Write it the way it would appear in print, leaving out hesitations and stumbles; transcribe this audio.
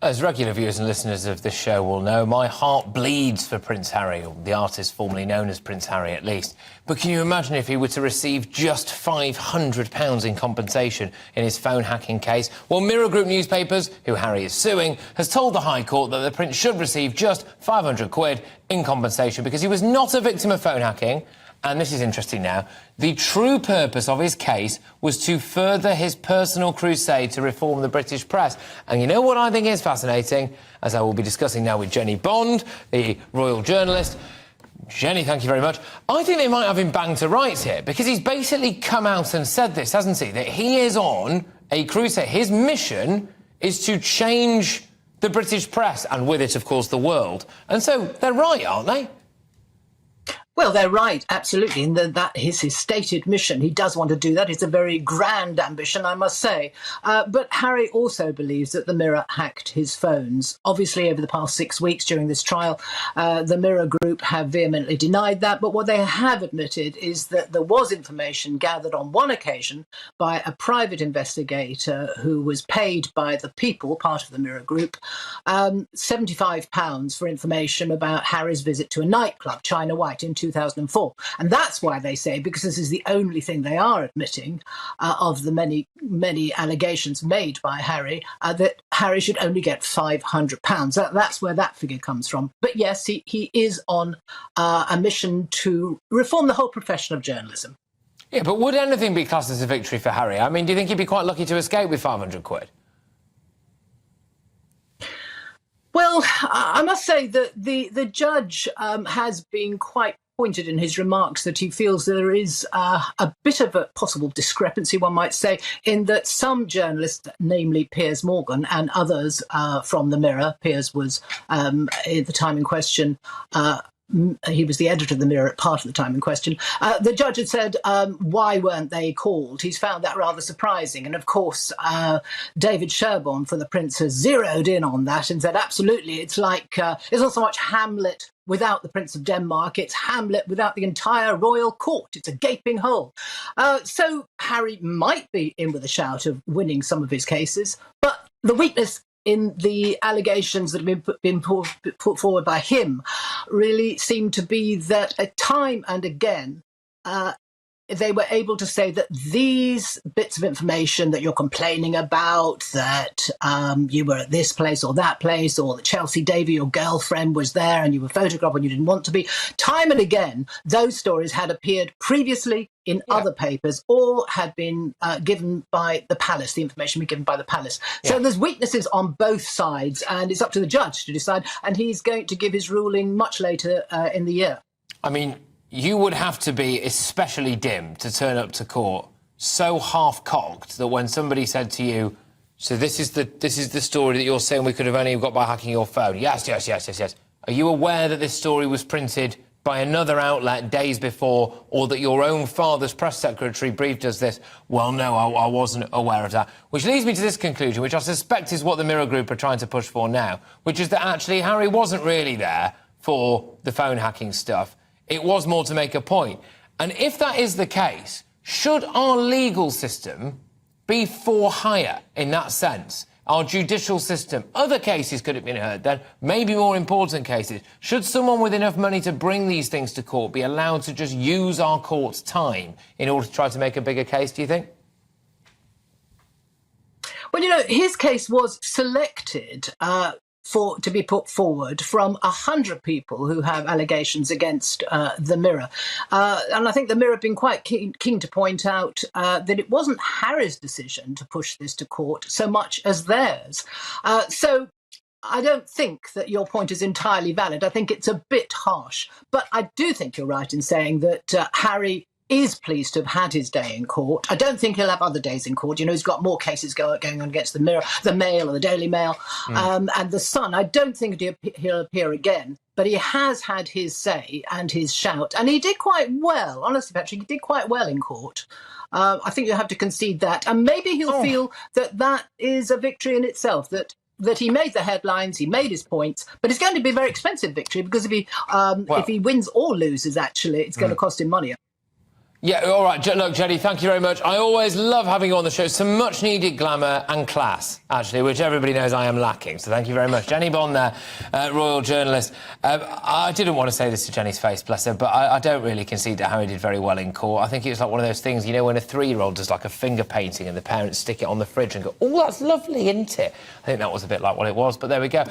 As regular viewers and listeners of this show will know, my heart bleeds for Prince Harry, or the artist formerly known as Prince Harry at least. But can you imagine if he were to receive just £500 in compensation in his phone hacking case? Well, Mirror Group newspapers, who Harry is suing, has told the High Court that the Prince should receive just £500 in compensation because he was not a victim of phone hacking. And this is interesting now, the true purpose of his case was to further his personal crusade to reform the British press. And you know what I think is fascinating? As I will be discussing now with Jennie Bond, the royal journalist. Jennie, thank you very much. I think they might have him banged to rights here, because he's basically come out and said this, hasn't he? That he is on a crusade. His mission is to change the British press, and with it, of course, the world. And so they're right, aren't they? Well, they're right, absolutely, and that is his stated mission. He does want to do that. It's a very grand ambition, I must say. But Harry also believes that the Mirror hacked his phones. Obviously, over the past 6 weeks during this trial, the Mirror Group have vehemently denied that. But what they have admitted is that there was information gathered on one occasion by a private investigator who was paid by the people, part of the Mirror Group, £75 for information about Harry's visit to a nightclub, China White, in 2004. And that's why they say, because this is the only thing they are admitting of the many allegations made by Harry, that Harry should only get £500. That's where that figure comes from. But yes, he is on a mission to reform the whole profession of journalism. Yeah, but would anything be classed as a victory for Harry? I mean, do you think he'd be quite lucky to escape with £500? Well, I must say that the judge has been quite pointed in his remarks that he feels there is a bit of a possible discrepancy, one might say, in that some journalists, namely Piers Morgan and others from the Mirror, Piers was at the time in question, he was the editor of the Mirror at part of the time in question. The judge had said, why weren't they called? He's found that rather surprising. And of course, David Sherborne for the Prince has zeroed in on that and said, absolutely, it's like, it's not so much Hamlet without the Prince of Denmark, it's Hamlet without the entire royal court. It's a gaping hole. So Harry might be in with a shout of winning some of his cases, but the weakness in the allegations that have been put forward by him really seem to be that time and again they were able to say that these bits of information that you're complaining about, that you were at this place or that place, or that Chelsea Davy, your girlfriend, was there and you were photographed when you didn't want to be, time and again, those stories had appeared previously in other papers or had been given by the palace, the information been given by the palace. So there's weaknesses on both sides, and it's up to the judge to decide, and he's going to give his ruling much later in the year. I mean, you would have to be especially dim to turn up to court so half-cocked that when somebody said to you, so this is the story that you're saying we could have only got by hacking your phone. Yes. Are you aware that this story was printed by another outlet days before, or that your own father's press secretary briefed us this? Well, no, I wasn't aware of that. Which leads me to this conclusion, which I suspect is what the Mirror Group are trying to push for now, which is that actually Harry wasn't really there for the phone hacking stuff. It was more to make a point. And if that is the case, should our legal system be for hire in that sense? Our judicial system, other cases could have been heard then, maybe more important cases. Should someone with enough money to bring these things to court be allowed to just use our court's time in order to try to make a bigger case, do you think? Well, you know, his case was selected to be put forward from 100 people who have allegations against the Mirror. And I think the Mirror have been quite keen to point out that it wasn't Harry's decision to push this to court so much as theirs. So I don't think that your point is entirely valid. I think it's a bit harsh. But I do think you're right in saying that Harry is pleased to have had his day in court. I don't think he'll have other days in court. You know, he's got more cases going on against the Mirror, the Mail or the Daily Mail, and the Sun. I don't think he'll appear again, but he has had his say and his shout, and he did quite well. Honestly, Patrick, he did quite well in court. I think you have to concede that, and maybe he'll feel that is a victory in itself, that he made the headlines, he made his points, but it's going to be a very expensive victory, because if he wins or loses, actually, it's going to cost him money. Yeah, all right. Look, Jenny, thank you very much. I always love having you on the show. Some much-needed glamour and class, actually, which everybody knows I am lacking. So thank you very much. Jennie Bond there, royal journalist. I didn't want to say this to Jenny's face, bless her, but I don't really concede that Harry did very well in court. I think it was like one of those things, you know, when a 3-year-old does like a finger painting and the parents stick it on the fridge and go, oh, that's lovely, isn't it? I think that was a bit like what it was, but there we go.